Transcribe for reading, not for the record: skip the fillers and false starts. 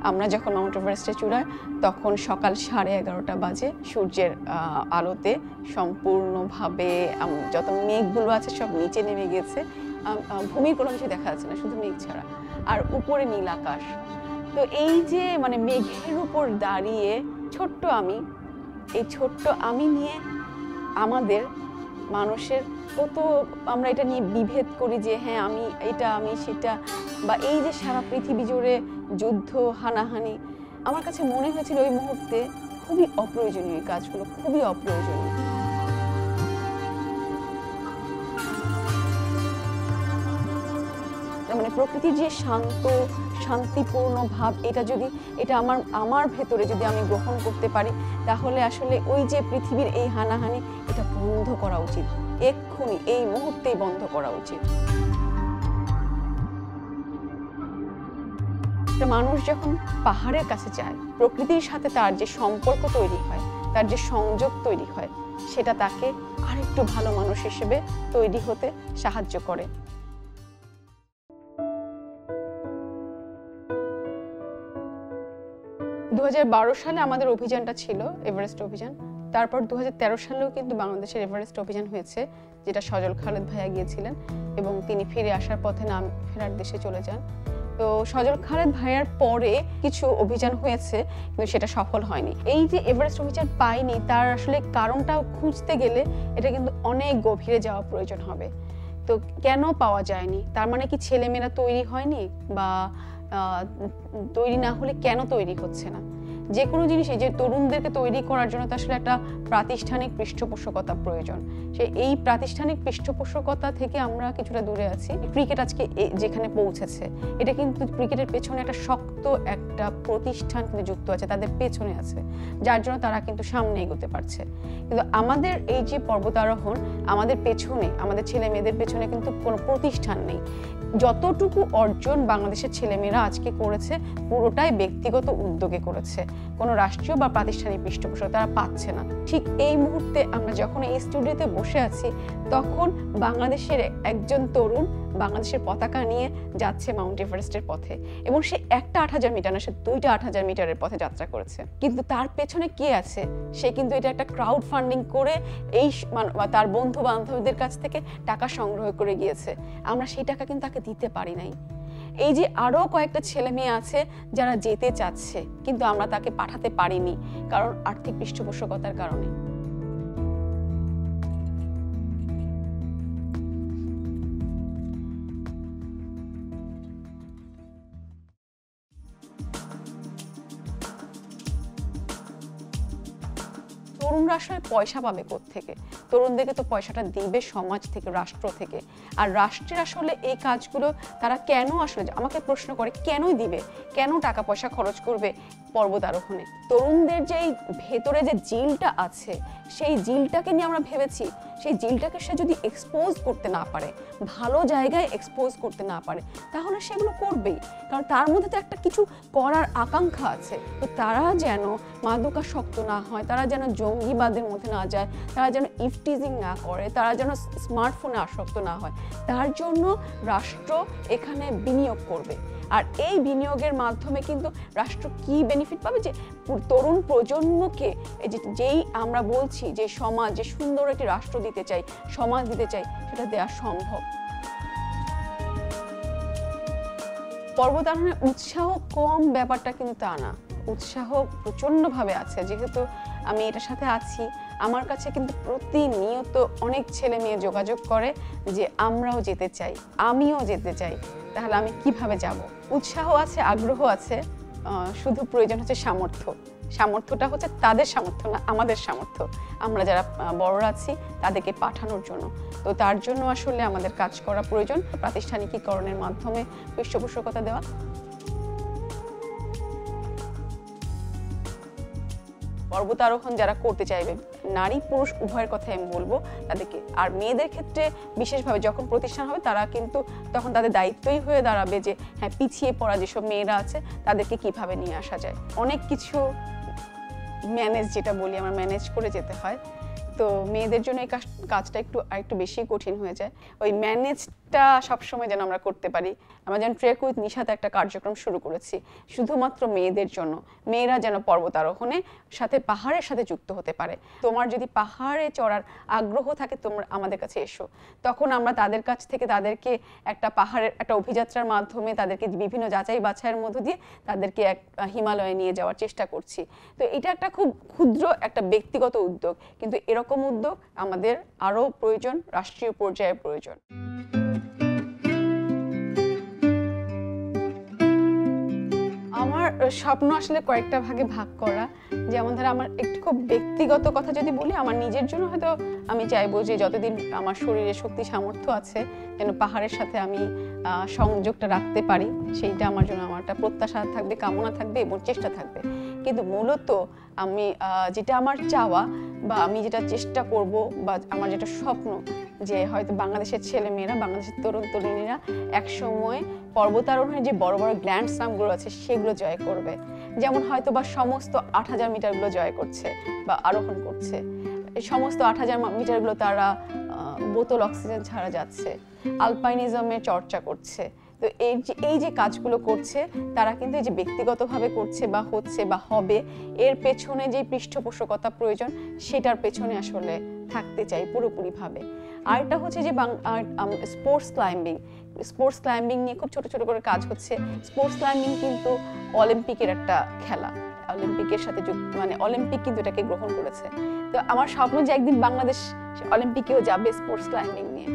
আমরা যখন মাউন্ট এভারেস্টে চূড়ায় তখন সকাল 11:30 বাজে, সূর্যের আলোতে সম্পূর্ণভাবে যত মেঘগুলো আছে সব নিচে নেমে গেছে, ভূমির কোনো কিছু দেখা যাচ্ছে না, শুধু মেঘ ছাড়া, আর উপরে নীল আকাশ। তো এই যে মানে মেঘের উপর দাঁড়িয়ে ছোট্ট আমি, এই ছোট্ট আমি নিয়ে আমাদের মানুষের কত আমরা এটা নিয়ে বিভেদ করি যে হ্যাঁ আমি এটা, আমি সেটা, বা এই যে সারা পৃথিবী জুড়ে যুদ্ধ হানাহানি, আমার কাছে মনে হয়েছিল ওই মুহূর্তে খুবই অপ্রয়োজনীয় কাজগুলো, খুবই অপ্রয়োজনীয়। মানে প্রকৃতির যে শান্তিপূর্ণ ভাব, এটা আমার ভেতরে যদি আমি গ্রহণ করতে পারি, তাহলে আসলে ওই যে পৃথিবীর এই হানাহানি, এটা বন্ধ করা উচিত, এক্ষুনি এই মুহূর্তেই বন্ধ করা উচিত। মানুষ যখন পাহাড়ের কাছে যায়, প্রকৃতির সাথে তার যে সম্পর্ক তৈরি হয়, তার যে সংযোগ তৈরি হয়, সেটা তাকে আরেকটু ভালো মানুষ হিসেবে তৈরি হতে সাহায্য করে। 2012 সালে আমাদের অভিযানটা ছিল এভারেস্ট অভিযান। তারপর 2013 সালেও কিন্তু বাংলাদেশের এভারেস্ট অভিযান হয়েছে, যেটা সজল খালেদ ভাইয়া গিয়েছিলেন এবং তিনি ফিরে আসার পথে ফেরার দেশে চলে যান। তো সজল খালেদ ভাইয়ার পরে কিছু অভিযান হয়েছে, কিন্তু সেটা সফল হয়নি। এই যে এভারেস্ট অভিযান পাইনি, তার আসলে কারণটা খুঁজতে গেলে এটা কিন্তু অনেক গভীরে যাওয়া প্রয়োজন হবে। তো কেন পাওয়া যায়নি? তার মানে কি ছেলেমেয়েরা তৈরি হয়নি, বা তৈরি না হলে কেন তৈরি হচ্ছে না? যে কোনো জিনিস, এই যে তরুণদেরকে তৈরি করার জন্য তো আসলে একটা প্রাতিষ্ঠানিক পৃষ্ঠপোষকতা প্রয়োজন। এই প্রাতিষ্ঠানিক পৃষ্ঠপোষকতা থেকে আমরা কিছুটা দূরে আছি। ক্রিকেট আজকে যেখানে পৌঁছেছে, এটা কিন্তু ক্রিকেটের পেছনে একটা শক্ত একটা প্রতিষ্ঠান কিন্তু যুক্ত আছে, তাদের পেছনে আছে, যার জন্য তারা কিন্তু সামনে এগোতে পারছে। কিন্তু আমাদের এই যে পর্বতারোহণ, আমাদের পেছনে, আমাদের ছেলে মেয়েদের পেছনে কিন্তু কোনো প্রতিষ্ঠান নেই। যতটুকু অর্জন বাংলাদেশের ছেলেমেয়েরা আজকে করেছে, পুরোটাই ব্যক্তিগত উদ্যোগে করেছে, কোনো রাষ্ট্রীয় বা প্রাতিষ্ঠানিক পৃষ্ঠপোষকতা তারা পাচ্ছে না। ঠিক এই মুহূর্তে আমরা যখন এই স্টুডিওতে বসে আছি, তখন বাংলাদেশের একজন তরুণ বাংলাদেশের পতাকা নিয়ে যাচ্ছে মাউন্ট এভারেস্টের পথে, এবং সে একটা 8000 মিটার না, সে 2টা 8000 মিটারের পথে যাত্রা করেছে। কিন্তু তার পেছনে কে আছে? সে কিন্তু এটা একটা ক্রাউড ফান্ডিং করে এই তার বন্ধু বান্ধবদের কাছ থেকে টাকা সংগ্রহ করে গিয়েছে। আমরা সেই টাকা কিন্তু তাকে দিতে পারি নাই। এই যে আরো কয়েকটা ছেলে মেয়ে আছে যারা যেতে চাচ্ছে, কিন্তু আমরা তাকে পাঠাতে পারিনি, কারণ আর্থিক পৃষ্ঠপোষকতার কারণে। তরুণরা আসলে পয়সা পাবে কোত্থেকে? তরুণদেরকে তো পয়সাটা দিবে সমাজ থেকে, রাষ্ট্র থেকে। আর রাষ্ট্রের আসলে এই কাজগুলো তারা কেন আসলে, আমাকে প্রশ্ন করে, কেনই দিবে, কেন টাকা পয়সা খরচ করবে পর্বত আরোহণে? তরুণদের যে ভেতরে যে জিলটা আছে, সেই জিলটাকে নিয়ে আমরা ভেবেছি, সেই জিলটাকে সে যদি এক্সপোজ করতে না পারে, ভালো জায়গায় এক্সপোজ করতে না পারে, তাহলে সেগুলো করবেই, কারণ তার মধ্যে তো একটা কিছু করার আকাঙ্ক্ষা আছে। তো তারা যেন মাদকাসক্ত না হয়, তারা যেন জঙ্গিবাদের মধ্যে না যায়, তারা যেন ইফটিজিং না করে, তারা যেন স্মার্টফোনে আসক্ত না হয়, তার জন্য রাষ্ট্র এখানে বিনিয়োগ করবে। আর এই বিনিয়োগের মাধ্যমে কিন্তু রাষ্ট্র কি বেনিফিট পাবে? যে তরুণ প্রজন্মকে যেই আমরা বলছি যে সমাজ, যে সুন্দর একটি রাষ্ট্র দিতে চাই, সমাজ দিতে চাই, সেটা দেওয়া সম্ভব। পর্বতারোহণের উৎসাহ কম ব্যাপারটা কিন্তু তা না, উৎসাহ প্রচণ্ডভাবে আছে। যেহেতু আমি এটার সাথে আছি, আমার কাছে কিন্তু প্রতিনিয়ত অনেক ছেলে মেয়ে যোগাযোগ করে যে আমরাও যেতে চাই, আমিও যেতে চাই, তাহলে আমি কিভাবে যাব? উৎসাহ আছে, আগ্রহ আছে, শুধু প্রয়োজন হচ্ছে সামর্থ্য। সামর্থ্যটা হচ্ছে তাদের সামর্থ্য না, আমাদের সামর্থ্য, আমরা যারা বড়রা আছি তাদেরকে পাঠানোর জন্য। তো তার জন্য আসলে আমাদের কাজ করা প্রয়োজন, প্রাতিষ্ঠানিকীকরণের মাধ্যমে পৃষ্ঠপোষকতা দেওয়া। পর্বতারোহণ যারা করতে চাইবে, নারী পুরুষ উভয়ের কথাই আমি বলবো তাদেরকে। আর মেয়েদের ক্ষেত্রে বিশেষভাবে যখন প্রতিষ্ঠান হবে, তারা কিন্তু তখন তাদের দায়িত্বই হয়ে দাঁড়াবে যে হ্যাঁ, পিছিয়ে পড়া যেসব মেয়েরা আছে তাদেরকে কিভাবে নিয়ে আসা যায়। অনেক কিছু ম্যানেজ, যেটা বলি আমরা, ম্যানেজ করে যেতে হয়। তো মেয়েদের জন্য এই কাজটা একটু বেশি কঠিন হয়ে যায়। ওই ম্যানেজটা সবসময় যেন আমরা করতে পারি। আমরা যেন ট্রেক উইথ নিশাতে একটা কার্যক্রম শুরু করেছি শুধুমাত্র মেয়েদের জন্য, মেয়েরা যেন পর্বত আরোহণে সাথে পাহাড়ের সাথে যুক্ত হতে পারে। তোমার যদি পাহাড়ে চড়ার আগ্রহ থাকে তোমরা আমাদের কাছে এসো, তখন আমরা তাদের কাছ থেকে তাদেরকে একটা পাহাড়ের একটা অভিযাত্রার মাধ্যমে তাদেরকে বিভিন্ন যাচাই বাছাইয়ের মধ্য দিয়ে তাদেরকে এক হিমালয়ে নিয়ে যাওয়ার চেষ্টা করছি। তো এটা একটা খুব ক্ষুদ্র একটা ব্যক্তিগত উদ্যোগ, কিন্তু এরকম উদ্যোগ আমাদের আরও প্রয়োজন, রাষ্ট্রীয় পর্যায়ে প্রয়োজন। আমার স্বপ্ন আসলে কয়েকটা ভাগে ভাগ করা। যেমন ধরো আমার একটু খুব ব্যক্তিগত কথা যদি বলি, আমার নিজের জন্য হয়তো আমি চাইবো যে যতদিন আমার শরীরে শক্তি সামর্থ্য আছে যেন পাহাড়ের সাথে আমি সংযোগটা রাখতে পারি, সেইটা আমার জন্য আমার একটা প্রত্যাশা থাকবে, কামনা থাকবে এবং চেষ্টা থাকবে। কিন্তু মূলত আমি যেটা আমার চাওয়া বা আমি যেটা চেষ্টা করব বা আমার যেটা স্বপ্ন, যে হয়তো বাংলাদেশের ছেলেমেয়েরা, বাংলাদেশের তরুণ তরুণীরা একসময় পর্বতারোহণের যে বড় বড় গ্র্যান্ড স্লামগুলো আছে সেগুলো জয় করবে। যেমন হয়তো বা সমস্ত 8000 মিটারগুলো জয় করছে বা আরোহণ করছে। এই সমস্ত 8000 মিটারগুলো তারা বোতল অক্সিজেন ছাড়া যাচ্ছে, আলপাইনিজমের চর্চা করছে। তো এই যে কাজগুলো করছে তারা কিন্তু এই যে ব্যক্তিগতভাবে করছে বা হচ্ছে বা হবে, এর পেছনে যে পৃষ্ঠপোষকতা প্রয়োজন সেটার পেছনে আসলে থাকতে চাই পুরোপুরিভাবে। আরেকটা হচ্ছে যে স্পোর্টস ক্লাইম্বিং নিয়ে খুব ছোট ছোট করে কাজ হচ্ছে। স্পোর্টস ক্লাইম্বিং কিন্তু অলিম্পিকের একটা খেলা, অলিম্পিকের সাথে মানে অলিম্পিক কিন্তু এটাকে গ্রহণ করেছে। তো আমার স্বপ্ন যে একদিন বাংলাদেশ অলিম্পিকেও যাবে স্পোর্টস ক্লাইম্বিং নিয়ে।